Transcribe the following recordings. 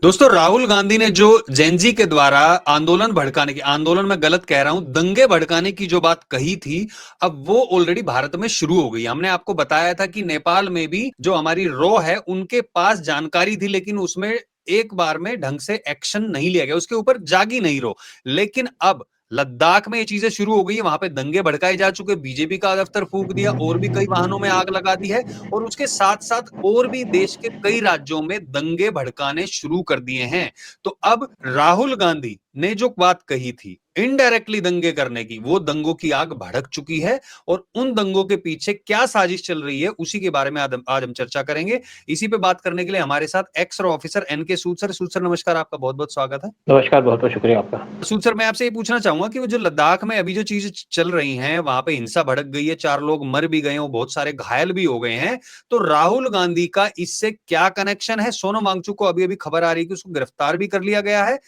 दोस्तों, राहुल गांधी ने जो जेनजी के द्वारा आंदोलन में गलत कह रहा हूं, दंगे भड़काने की जो बात कही थी, अब वो ऑलरेडी भारत में शुरू हो गई। हमने आपको बताया था कि नेपाल में भी जो हमारी रॉ है उनके पास जानकारी थी, लेकिन उसमें एक बार में ढंग से एक्शन नहीं लिया गया, उसके ऊपर जागी नहीं रहो। लेकिन अब लद्दाख में ये चीजें शुरू हो गई है, वहां पे दंगे भड़काए जा चुके, बीजेपी का दफ्तर फूंक दिया और भी कई वाहनों में आग लगा दी है। और उसके साथ साथ और भी देश के कई राज्यों में दंगे भड़काने शुरू कर दिए हैं। तो अब राहुल गांधी ने जो बात कही थी इनडायरेक्टली दंगे करने की, वो दंगों की आग भड़क चुकी है। और उन दंगों के पीछे क्या साजिश चल रही है, उसी के बारे में आज हम चर्चा करेंगे। इसी पे बात करने के लिए हमारे साथ एक्स ऑफिसर एनके सूद सर। सूद सर, नमस्कार, आपका बहुत बहुत स्वागत है। नमस्कार, बहुत-बहुत शुक्रिया आपका। सूद सर, मैं आपसे ये पूछना चाहूंगा कि वो जो लद्दाख में अभी जो चीजें चल रही हैं, वहां पे हिंसा भड़क गई है, 4 लोग मर भी गए हैं, बहुत सारे घायल भी हो गए हैं। तो राहुल गांधी का इससे क्या कनेक्शन है? सोनम वांगचुक को अभी अभी खबर आ रही है कि उसको गिरफ्तार भी कर लिया गया है।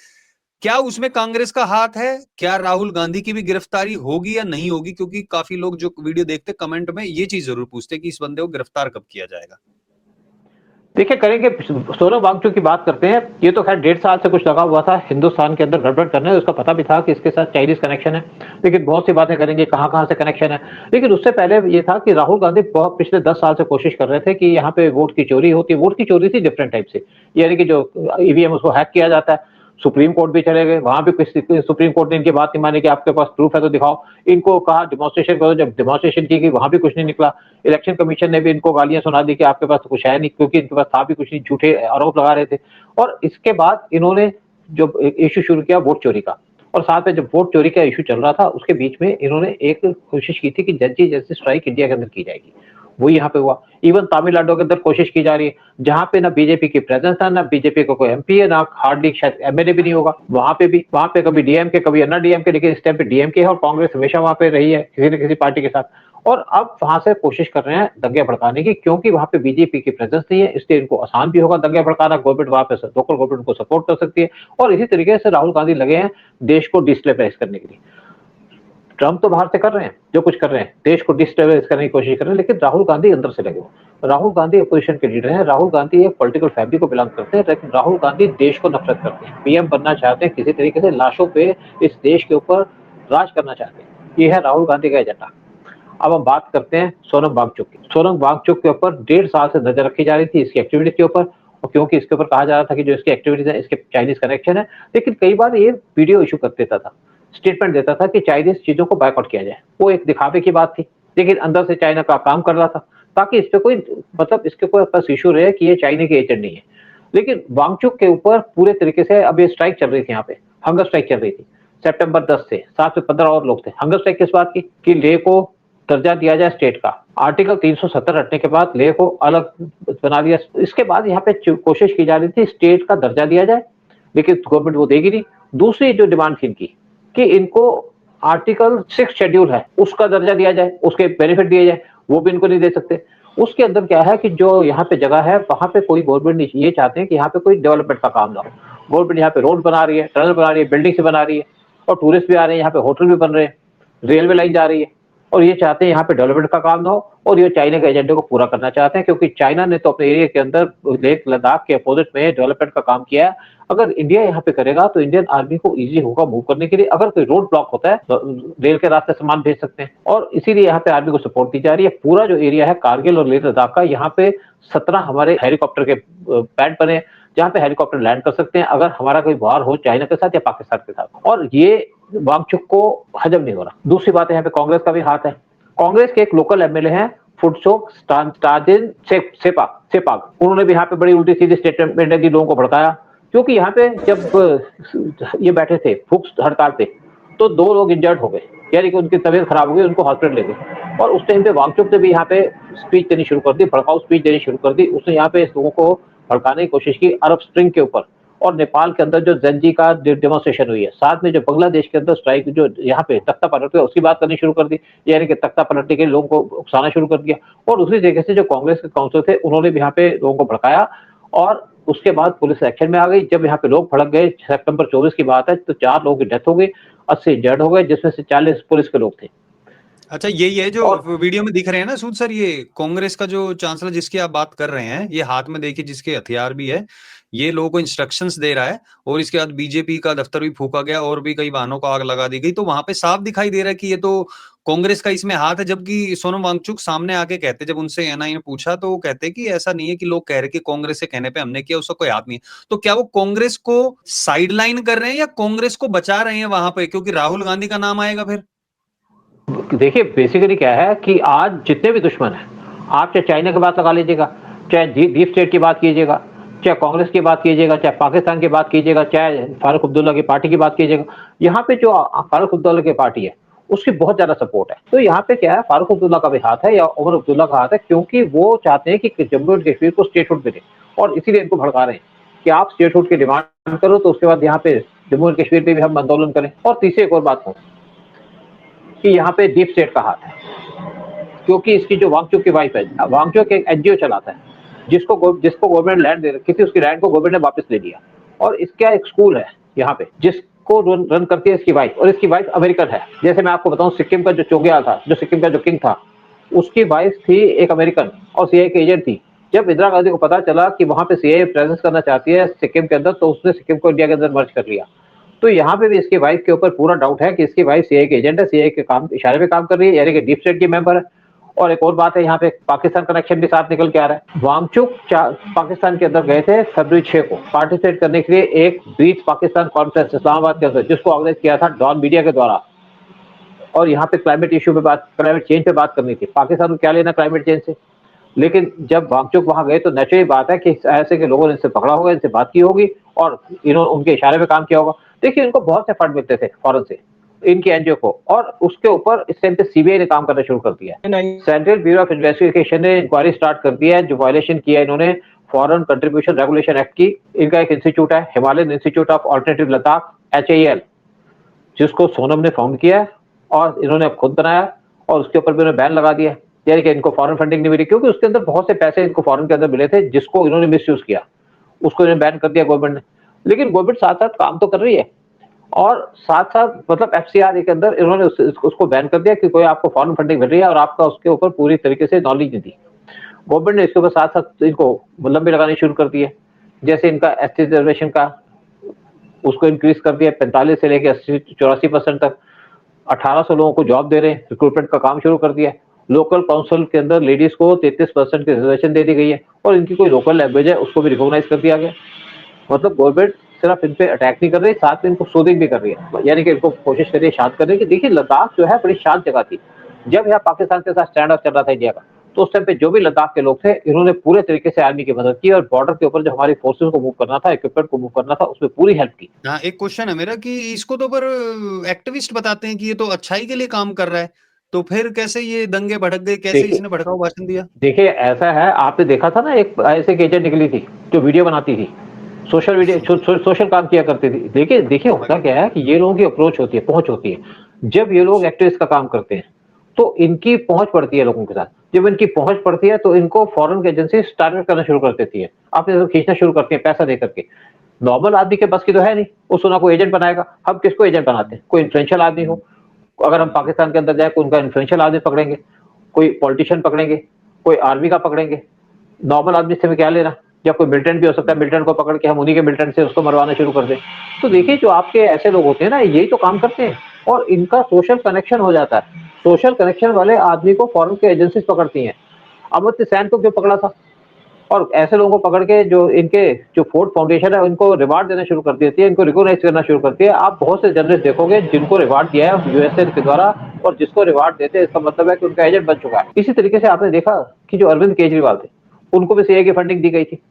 क्या उसमें कांग्रेस का हाथ है? क्या राहुल गांधी की भी गिरफ्तारी होगी या नहीं होगी? क्योंकि काफी लोग जो वीडियो देखते कमेंट में ये चीज जरूर पूछते कि इस बंदे को गिरफ्तार कब किया जाएगा। देखिए करेंगे सोनम वांगचुक की बात करते हैं। ये तो खैर 1.5 साल से कुछ लगा हुआ था हिंदुस्तान के अंदर गड़बड़ करने, उसका पता भी था कि इसके साथ चाइनीज़ कनेक्शन है। लेकिन बहुत सी बातें करेंगे कहाँ-कहाँ से कनेक्शन है। लेकिन उससे पहले ये था कि राहुल गांधी बहुत पिछले 10 साल से कोशिश कर रहे थे कि यहाँ पे वोट की चोरी होती है। वोट की चोरी थी डिफरेंट टाइप से। यानी कि जो ईवीएम उसको हैक किया जाता है। सुप्रीम कोर्ट भी चले गए, वहां भी कुछ सुप्रीम कोर्ट ने इनकी बात नहीं मानी कि आपके पास प्रूफ है तो दिखाओ। इनको कहा डिमॉन्स्ट्रेशन करो, जब डिमॉन्स्ट्रेशन की गई वहां भी कुछ नहीं निकला। इलेक्शन कमीशन ने भी इनको गालियां सुना दी कि आपके पास तो कुछ है नहीं, क्योंकि इनके पास था भी कुछ नहीं, झूठे आरोप लगा रहे थे। और इसके बाद इन्होंने जो इश्यू शुरू किया वोट चोरी का, और साथ में जब वोट चोरी का इश्यू चल रहा था उसके बीच में इन्होंने एक कोशिश की थी कि जल्दी जैसे स्ट्राइक इंडिया के अंदर की जाएगी, वो यहाँ पे हुआ। इवन तमिलनाडु के अंदर कोशिश की जा रही है, जहाँ पे ना बीजेपी की प्रेजेंस है, ना बीजेपी का कोई एमपी है, ना हार्डली शायद एमएलए भी नहीं होगा। वहां पे कभी डीएमके कभी अन्ना डीएमके, लेकिन इस टाइम पे डीएमके है और कांग्रेस हमेशा वहां पे रही है किसी न किसी पार्टी के साथ। और अब वहां से कोशिश कर रहे हैं दंगे भड़काने की, क्योंकि वहां पे बीजेपी की प्रेजेंस नहीं है, इसलिए इनको आसान भी होगा दंगे भड़काना। गवर्नमेंट वहां पे लोकल गवर्नमेंट को सपोर्ट कर सकती है। और इसी तरीके से राहुल गांधी लगे हैं देश को डिस्टेबलाइज करने के लिए। ट्रम्प तो बाहर से कर रहे हैं जो कुछ कर रहे हैं, देश को डिस्टेबलाइज करने की कोशिश कर रहे हैं, लेकिन राहुल गांधी अंदर से लगे हुए। राहुल गांधी अपोजिशन के लीडर हैं, राहुल गांधी एक पॉलिटिकल फैमिली को बिलोंग करते हैं, लेकिन राहुल गांधी देश को नफरत करते हैं, पीएम बनना चाहते हैं, किसी तरीके से लाशों पे इस देश के ऊपर राज करना चाहते हैं। ये है राहुल गांधी का एजेंडा। अब हम बात करते हैं सोनम वांगचुक की। सोनम वांगचुक के ऊपर 1.5 साल से नजर रखी जा रही थी इसकी एक्टिविटीज के ऊपर, और क्योंकि इसके ऊपर कहा जा रहा था कि जो इसकी एक्टिविटीज है इसके चाइनीज कनेक्शन है। लेकिन कई बार ये वीडियो इशू कर देता था, स्टेटमेंट देता था कि चाइनीज चीजों को बायकॉट किया जाए। वो एक दिखावे की बात थी, लेकिन अंदर से चाइना का काम कर रहा था, ताकि इस पे कोई मतलब इसके कोई पास इशू रहे कि ये चाइना के एजेंट नहीं है। लेकिन वांगचुक के ऊपर पूरे तरीके से अब ये स्ट्राइक चल रही थी, यहाँ पे हंगर स्ट्राइक चल रही थी सितंबर 10 से। 7 से 15 और लोग थे। हंगर स्ट्राइक किस बात की कि लेह को दर्जा दिया जाए स्टेट का। आर्टिकल 370 हटने के बाद लेह को अलग बना दिया। इसके बाद यहाँ पे कोशिश की जा रही थी स्टेट का दर्जा दिया जाए, लेकिन गवर्नमेंट वो देगी नहीं। दूसरी जो डिमांड थी इनकी कि इनको आर्टिकल 6 शेड्यूल है उसका दर्जा दिया जाए, उसके बेनिफिट दिए जाए, वो भी इनको नहीं दे सकते। उसके अंदर क्या है कि जो यहाँ पे जगह है वहां पे कोई गवर्नमेंट नहीं, ये चाहते हैं कि यहाँ पे कोई डेवलपमेंट का काम ना हो। गवर्नमेंट यहाँ पे रोड बना रही है, टनल बना रही है, बिल्डिंग से बना रही है, और टूरिस्ट भी आ रहे हैं, यहाँ पे होटल भी बन रहे हैं, रेलवे लाइन जा रही है, और ये चाहते हैं यहाँ पे डेवलपमेंट का काम ना हो। और ये चाइना के एजेंडे को पूरा करना चाहते हैं, क्योंकि चाइना ने तो अपने एरिया के अंदर लेह लद्दाख के अपोजिट में डेवलपमेंट का काम किया है। अगर इंडिया यहाँ पे करेगा तो इंडियन आर्मी को इजी होगा मूव करने के लिए। अगर कोई रोड ब्लॉक होता है तो रेल के रास्ते सामान भेज सकते हैं, और इसीलिए यहाँ पे आर्मी को सपोर्ट दी जा रही है। पूरा जो एरिया है कारगिल और लेह लद्दाख का, यहाँ पे 17 हमारे हेलीकॉप्टर के पैड बने, जहाँ पे हेलीकॉप्टर लैंड कर सकते हैं अगर हमारा कोई वार हो चाइना के साथ या पाकिस्तान के साथ। और ये वांगचुक को हजम नहीं हो रहा। दूसरी बात, यहाँ पे कांग्रेस का भी हाथ है। कांग्रेस के एक लोकल एमएलए हैं फुटसोक स्टाजिन सेपाग, उन्होंने भी यहाँ पे बड़ी उल्टी सीधी स्टेटमेंट दी, लोगों को भड़काया। क्योंकि यहाँ पे जब ये बैठे थे भूख हड़ताल पे, तो 2 लोग इंजर्ड हो गए, यानी कि उनकी तबीयत खराब हो गई, उनको हॉस्पिटल ले गए। और उस टाइम पे वांगचुक ने भी यहाँ पे स्पीच देनी शुरू कर दी, भड़काऊ स्पीच देनी शुरू कर दी। उसने यहाँ पे लोगों को भड़काने की कोशिश की अरब स्प्रिंग के ऊपर, और नेपाल के अंदर जो जेनजी का डेमोन्स्ट्रेशन हुई है, साथ में जो बांग्लादेश के अंदर स्ट्राइक जो यहाँ पे तख्ता पलट हुआ उसकी बात करनी शुरू कर दी, यानी कि तख्ता पलटने के लिए लोगों को उकसाना शुरू कर दिया। और उसी तरीके से जो कांग्रेस के काउंसिल थे उन्होंने भी यहाँ पे लोगों को भड़काया, और उसके बाद पुलिस एक्शन में आ गई। जब यहाँ पे लोग भड़क गए, सितंबर 24 की बात है, तो 4 लोगों की डेथ हो गई, 80 इंजर्ड हो गए, जिसमें से 40 पुलिस के लोग थे। अच्छा, ये जो और वीडियो में दिख रहे हैं ना सूद सर, ये कांग्रेस का जो चांसलर जिसकी आप बात कर रहे हैं, ये हाथ में देखिए जिसके हथियार भी है, ये लोगों को इंस्ट्रक्शंस दे रहा है और इसके बाद बीजेपी का दफ्तर भी फूका गया और भी कई वाहनों को आग लगा दी गई। तो वहां पे साफ दिखाई दे रहा है कि ये तो कांग्रेस का इसमें हाथ है, जबकि सोनम वांगचुक सामने आके कहते, जब उनसे एनआई ने पूछा तो वो कहते कि ऐसा नहीं है कि लोग कह रहे कि कांग्रेस के कहने पे हमने किया, उसका कोई हाथ नहीं है। तो क्या वो कांग्रेस को साइडलाइन कर रहे हैं या कांग्रेस को बचा रहे हैं वहां पे, क्योंकि राहुल गांधी का नाम आएगा फिर? देखिए बेसिकली क्या है कि आज जितने भी दुश्मन हैं, आप चाहे चाइना की बात लगा लीजिएगा, चाहे डीप स्टेट की बात कीजिएगा, चाहे कांग्रेस की बात कीजिएगा, चाहे पाकिस्तान की बात कीजिएगा, चाहे फारूक अब्दुल्ला की पार्टी की बात कीजिएगा, यहाँ पे जो फारूक अब्दुल्ला की पार्टी है उसकी बहुत ज्यादा सपोर्ट है। तो यहाँ पे क्या है, फारूक अब्दुल्ला का भी हाथ है या उमर अब्दुल्ला का हाथ है, क्योंकि वो चाहते हैं कि जम्मू एंड कश्मीर को स्टेटहुड मिले और इसीलिए इनको भड़का रहे हैं कि आप स्टेटहुड की डिमांड करो तो उसके बाद यहाँ पे जम्मू एंड कश्मीर पे भी हम आंदोलन करें। और तीसरी एक और बात कहूँ कि यहाँ पे डीप स्टेट का हाथ है, क्योंकि इसकी जो वांगचुक की वाइफ है, वांगचुक एक एनजीओ चलाता है जिसको गवर्नमेंट लैंड दे रखी थी, उसकी लैंड को गवर्नमेंट ने वापस ले लिया। और इसका एक स्कूल है यहाँ पे जिसको रन करती है इसकी वाइफ, और इसकी वाइफ अमेरिकन है। जैसे मैं आपको बताऊं, सिक्किम का जो चोग्याल था, जो सिक्किम का जो किंग था, उसकी वाइफ थी एक अमेरिकन और सीआईए की एजेंट थी। जब इंदिरा गांधी को पता चला कि वहां पे सीआईए प्रेजेंस करना चाहती है सिक्किम के अंदर, तो उसने सिक्किम को इंडिया के अंदर मर्ज कर लिया। तो यहाँ पे भी इसकी वाइफ के ऊपर पूरा डाउट है कि इसकी वाइफ सीआईए की एजेंट है, सीआईए के काम इशारे पे काम कर रही है, यानी कि डीप स्टेट की मेंबर है। और एक और बात है, यहाँ पे पाकिस्तान कनेक्शन भी साथ निकल के आ रहा है। वांगचुक पाकिस्तान के अंदर गए थे फरवरी 6 को पार्टिसिपेट करने के लिए एक बीच पाकिस्तान कॉन्फ्रेंस इस्लामाबाद के अंदर, जिसको ऑर्गेनाइज किया था डॉन मीडिया के द्वारा। और यहाँ पे क्लाइमेट इशू पे बात, क्लाइमेट चेंज पे बात करनी थी। पाकिस्तान को क्या लेना क्लाइमेट चेंज से? लेकिन जब वांगचुक वहां गए तो नेचुरली बात है कि ऐसे के लोगों ने इनसे पकड़ा होगा, इनसे बात की होगी और इन्होंने उनके इशारे पे काम किया होगा। देखिए इनको बहुत से फंड मिलते थे फॉरेन से इनकी एनजीओ को, और उसके ऊपर इस टाइम पे सीबीआई ने काम करना शुरू कर दिया है। सेंट्रल ब्यूरो ऑफ इन्वेस्टिगेशन ने इंक्वायरी स्टार्ट कर दिया है, जो वायलेशन किया इन्होंने फॉरेन कंट्रीब्यूशन रेगुलेशन एक्ट की। इनका एक इंस्टीट्यूट है, Himalayan institute of alternative Ladakh, HAL, जिसको सोनम ने फाउंड किया है और इन्होंने खुद बनाया, और उसके ऊपर भी उन्होंने बैन लगा दिया, यानी कि इनको फॉरेन फंडिंग नहीं मिली, क्योंकि उसके अंदर बहुत से पैसे इनको फॉरेन के अंदर मिले थे जिसको इन्होंने मिसयूज किया, उसको इन्होंने बैन कर दिया गवर्नमेंट ने। लेकिन गवर्नमेंट साथ साथ काम तो कर रही है, और साथ साथ मतलब FCRA के अंदर इन्होंने उसको बैन कर दिया कि कोई आपको फॉरेन फंडिंग मिल रही है और आपका उसके ऊपर पूरी तरीके से नॉलेज नहीं दी। गवर्नमेंट ने इसके ऊपर साथ साथ इनको लंबे लगाने शुरू कर दिए, जैसे इनका ST रिजर्वेशन का उसको इंक्रीज कर दिया 45 से लेकर 84% तक। 1800 लोगों को जॉब दे रहे हैं, रिक्रूटमेंट का काम शुरू कर दिया है। लोकल काउंसिल के अंदर लेडीज को 33% की रिजर्वेशन दे दी गई है, और इनकी कोई लोकल लैंग्वेज है उसको भी रिकॉग्नाइज कर दिया गया। मतलब गवर्नमेंट सिर्फ इन पे अटैक नहीं कर रही, साथ में इनको सूदिंग भी कर रही है, यानी कि इनको कोशिश कर रही है शांत करने की। देखिए लद्दाख जो है बड़ी शांत जगह थी, जब यहाँ पाकिस्तान के साथ स्टैंड ऑफ चल रहा था इंडिया का, तो उस टाइम पे जो भी लद्दाख के लोग थे, इन्होंने पूरे तरीके से आर्मी की मदद की, और बॉर्डर के ऊपर जो हमारी फोर्सेस को मूव करना था, इक्विपमेंट को मूव करना था, उसमें पूरी हेल्प की। हाँ, एक क्वेश्चन है मेरा कि इसको तो पर एक्टिविस्ट बताते हैं कि ये तो अच्छाई के लिए काम कर रहा है, तो फिर कैसे ये दंगे भड़क गए, कैसे देखिए इसने भड़काऊ भाषण दिया? देखिए ऐसा है, आपने देखा था ना एक ऐसे एक एजेंट निकली थी जो वीडियो बनाती थी, सोशल वीडियो सोशल काम किया करती थी। देखिए देखिए होता क्या है कि ये लोगों की अप्रोच होती है, पहुंच होती है। जब ये लोग एक्टिविस्ट का काम करते हैं तो इनकी पहुंच पड़ती है लोगों के साथ। जब इनकी पहुंच पड़ती है तो इनको फॉरेन एजेंसी टारगेट करना शुरू कर देती है, आपने तो खींचना शुरू करती है पैसा दे करके। नॉर्मल आदमी के बस की तो है नहीं, वो सुना कोई एजेंट बनाएगा। हम किसको एजेंट बनाते हैं? कोई इन्फ्लुएंशियल आदमी हो। अगर हम पाकिस्तान के अंदर जाए तो उनका इन्फ्लुएंशियल आदमी पकड़ेंगे, कोई पॉलिटिशियन पकड़ेंगे, कोई आर्मी का पकड़ेंगे। नॉर्मल आदमी से हमें क्या लेना? या कोई मिलिटेंट भी हो सकता है, मिलिटेंट को पकड़ के हम उन्हीं के मिलिटेंट से उसको मरवाना शुरू कर दें। तो देखिए जो आपके ऐसे लोग होते हैं ना, यही तो काम करते हैं, और इनका सोशल कनेक्शन हो जाता है। सोशल कनेक्शन वाले आदमी को फॉरेन के एजेंसीज पकड़ती हैं। अमर्त्य सेन को क्यों पकड़ा था? और ऐसे लोगों को पकड़ के जो इनके जो फोर्ड फाउंडेशन है उनको रिवार्ड देना शुरू कर देती है, इनको रिकॉग्नाइज करना शुरू करती है। आप बहुत से जर्नलिस्ट देखोगे जिनको रिवार्ड दिया है यूएसए के द्वारा, और जिसको रिवार्ड देते हैं इसका मतलब है कि उनका एजेंट बन चुका है। इसी तरीके से आपने देखा कि जो अरविंद केजरीवाल थे, उनको भी सीआईए की फंडिंग दी गई थी।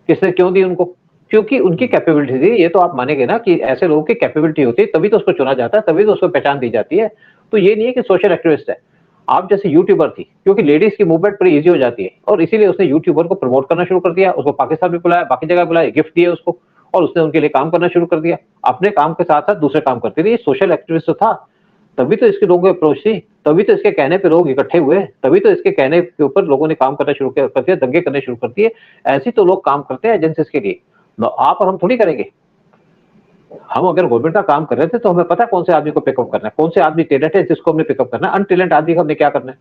किसने क्यों दी उनको? क्योंकि उनकी कैपेबिलिटी थी। ये तो आप मानेंगे ना कि ऐसे लोगों की कैपेबिलिटी होती है, तभी तो उसको चुना जाता है, तभी तो उसको पहचान दी जाती है। तो ये नहीं है कि सोशल एक्टिविस्ट है। आप जैसे यूट्यूबर थी, क्योंकि लेडीज की मूवमेंट बड़ी इजी हो जाती है, और इसीलिए उसने यूट्यूबर को प्रमोट करना शुरू कर दिया। उसको पाकिस्तान भी बुलाया, बाकी जगह बुलाया, गिफ्ट दिए उसको, और उसने उनके लिए काम करना शुरू कर दिया। अपने काम के साथ साथ दूसरे काम करती थी। ये सोशल एक्टिविस्ट तो था, तभी तो इसके लोगों की अप्रोच थी, तभी तो इसके कहने पे लोग इकट्ठे हुए, तभी तो इसके कहने के ऊपर लोगों ने काम करना शुरू कर दिया, दंगे करने शुरू कर दिए। ऐसे तो लोग काम करते हैं एजेंसीज के लिए। आप और हम थोड़ी करेंगे। हम अगर गवर्नमेंट का काम कर रहे थे तो हमें पता है कौन से आदमी को पिकअप करना है, कौन से आदमी टैलेंट है जिसको हमने पिकअप करना है, अनटैलेंट आदमी को हमने क्या करना है।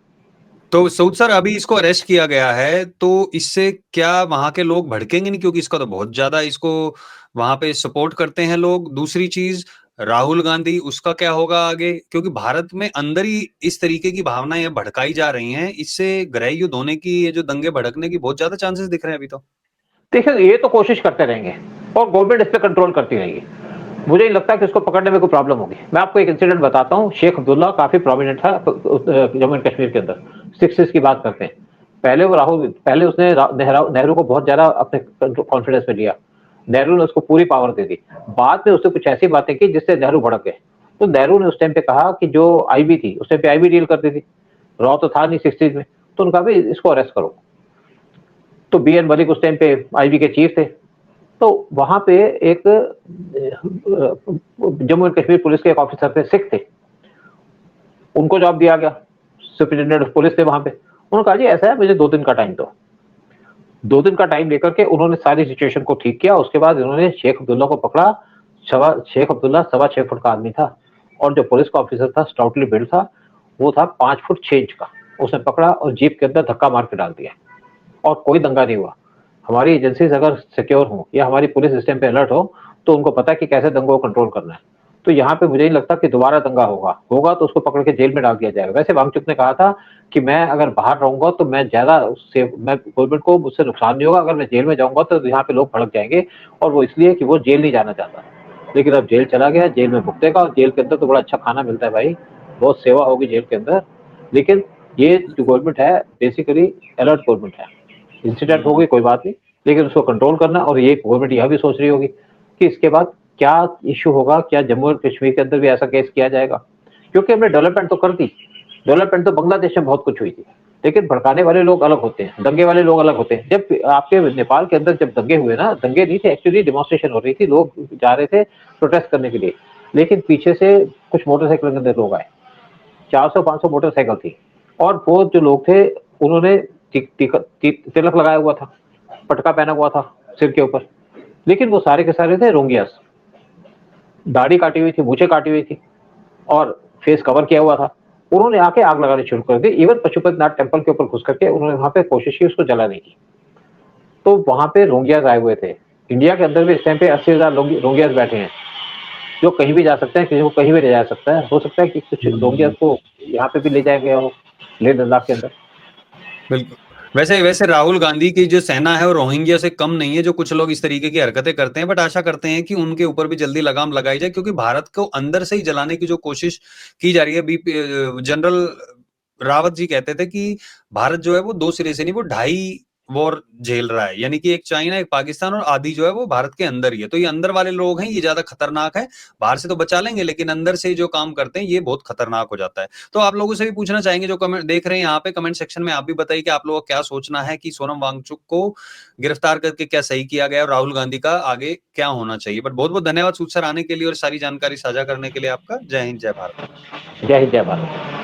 तो सऊद सर अभी इसको अरेस्ट किया गया है, तो इससे क्या वहां के लोग भड़केंगे नहीं? क्योंकि इसका तो बहुत ज्यादा इसको वहां पे सपोर्ट करते हैं लोग। दूसरी चीज, राहुल गांधी, उसका क्या होगा आगे? क्योंकि भारत में अंदर ही इस तरीके की भावनाएं अब भड़काई जा रही हैं, इससे गृह युद्ध होने की, ये जो दंगे भड़कने की बहुत ज्यादा चांसेस दिख रहे हैं अभी तो। देखिए, ये तो कोशिश करते रहेंगे और गवर्नमेंट इस पे कंट्रोल करती रहेगी। मुझे नहीं लगता कि इसको पकड़ने में कोई प्रॉब्लम होगी। मैं आपको एक इंसिडेंट बताता हूँ। शेख अब्दुल्ला काफी प्रोमिनेंट था जम्मू एंड कश्मीर के अंदर। 60s की बात करते हैं। पहले उसने नेहरू को बहुत ज्यादा अपने कॉन्फिडेंस में लिया। नेहरू ने उसको पूरी पावर दे दी। बाद में उसने कुछ ऐसी बातें की जिससे नेहरू भड़क गए। तो नेहरू ने उस टाइम पे कहा कि जो आईबी थी, उस टाइम पे आईबी डील करती थी, रॉ तो था नहीं 60s में, तो उन्होंने कहा भाई इसको अरेस्ट करो। तो बी एन मलिक उस टाइम पे आईबी के चीफ थे। तो वहां पे एक जम्मू एंड कश्मीर पुलिस के एक ऑफिसर थे, सिख थे, उनको जॉब दिया गया, सुप्रिंटेंडेंट ऑफ पुलिस थे वहां पे। उन्होंने कहा जी ऐसा है, मुझे 2 दिन का टाइम दो। 2 दिन का टाइम लेकर के उन्होंने सारी सिचुएशन को ठीक किया। उसके बाद उन्होंने शेख अब्दुल्ला को पकड़ा। शेख अब्दुल्ला 6.25 फुट का आदमी था और जो पुलिस का ऑफिसर था, स्टाउटली बिल्ड था, वो था 5 फुट 6 इंच का। उसने पकड़ा और जीप के अंदर धक्का मार के डाल दिया और कोई दंगा नहीं हुआ। हमारी एजेंसीज अगर सिक्योर हो या हमारी पुलिस इस टाइम पे अलर्ट हो, तो उनको पता है कि कैसे दंगों को कंट्रोल करना है। तो यहाँ पे मुझे नहीं लगता कि दोबारा दंगा होगा तो उसको पकड़ के जेल में डाल दिया जाएगा। वैसे वांगचुक ने कहा था कि मैं अगर बाहर रहूंगा तो मैं ज्यादा उससे, मैं गवर्नमेंट को मुझसे नुकसान नहीं होगा, अगर मैं जेल में जाऊंगा तो यहाँ पे लोग भड़क जाएंगे, और वो इसलिए कि वो जेल नहीं जाना चाहता। लेकिन अब जेल चला गया, जेल में भुगतेगा, और जेल के अंदर तो बड़ा अच्छा खाना मिलता है भाई, बहुत सेवा होगी जेल के अंदर। लेकिन ये जो गवर्नमेंट है बेसिकली अलर्ट गवर्नमेंट है। इंसिडेंट हो गई कोई बात नहीं, लेकिन उसको कंट्रोल करना, और ये गवर्नमेंट यह भी सोच रही होगी कि इसके बाद क्या इश्यू होगा, क्या जम्मू और कश्मीर के अंदर भी ऐसा केस किया जाएगा। क्योंकि हमने डेवलपमेंट तो कर दी, डेवलपमेंट तो बांग्लादेश में बहुत कुछ हुई थी, लेकिन भड़काने वाले लोग अलग होते हैं, दंगे वाले लोग अलग होते हैं। जब आपके नेपाल के अंदर जब दंगे हुए ना, दंगे नहीं थे एक्चुअली, डिमॉन्स्ट्रेशन हो रही थी, लोग जा रहे थे प्रोटेस्ट करने के लिए, लेकिन पीछे से कुछ मोटरसाइकिल के अंदर लोग आए, 400-500 मोटरसाइकिल थी, और वो जो लोग थे उन्होंने तिलक लगाया हुआ था, पटका पहना हुआ था सिर के ऊपर, लेकिन वो सारे के सारे थे रोंगियास। दाढ़ी काटी हुई थी, मूछें काटी हुई थी, और फेस कवर किया हुआ था। उन्होंने आके आग लगानी शुरू कर दी। इवन पशुपतिनाथ टेम्पल के ऊपर घुस करके उन्होंने वहां पे कोशिश की उसको जलाने की। तो वहां पे रोंगियास आए हुए थे। इंडिया के अंदर भी इस टाइम पे 80,000 रोंगियास बैठे हैं, जो कहीं भी जा सकते हैं, किसी को कहीं भी ले जा सकता है। हो सकता है कि कुछ रोंगियास को यहाँ पे भी ले जाया गया हो, लेह लद्दाख के अंदर। बिल्कुल। वैसे वैसे राहुल गांधी की जो सेना है वो रोहिंग्या से कम नहीं है, जो कुछ लोग इस तरीके की हरकतें करते हैं, बट आशा करते हैं कि उनके ऊपर भी जल्दी लगाम लगाई जाए, क्योंकि भारत को अंदर से ही जलाने की जो कोशिश की जा रही है। जनरल रावत जी कहते थे कि भारत जो है वो दो सिरे से नहीं, वो ढाई वॉर झेल रहा है, यानी कि एक चाइना, एक पाकिस्तान, और आधी जो है वो भारत के अंदर ही है। तो ये अंदर वाले लोग हैं, ये ज्यादा खतरनाक है। बाहर से तो बचा लेंगे, लेकिन अंदर से जो काम करते हैं ये बहुत खतरनाक हो जाता है। तो आप लोगों से भी पूछना चाहेंगे, जो कमेंट देख रहे हैं यहाँ पे, कमेंट सेक्शन में आप भी बताइए कि आप लोगों का क्या सोचना है कि सोनम वांगचुक को गिरफ्तार करके क्या सही किया गया और राहुल गांधी का आगे क्या होना चाहिए। बट बहुत बहुत धन्यवाद सूद सर आने के लिए और सारी जानकारी साझा करने के लिए आपका। जय हिंद, जय भारत। जय हिंद, जय भारत।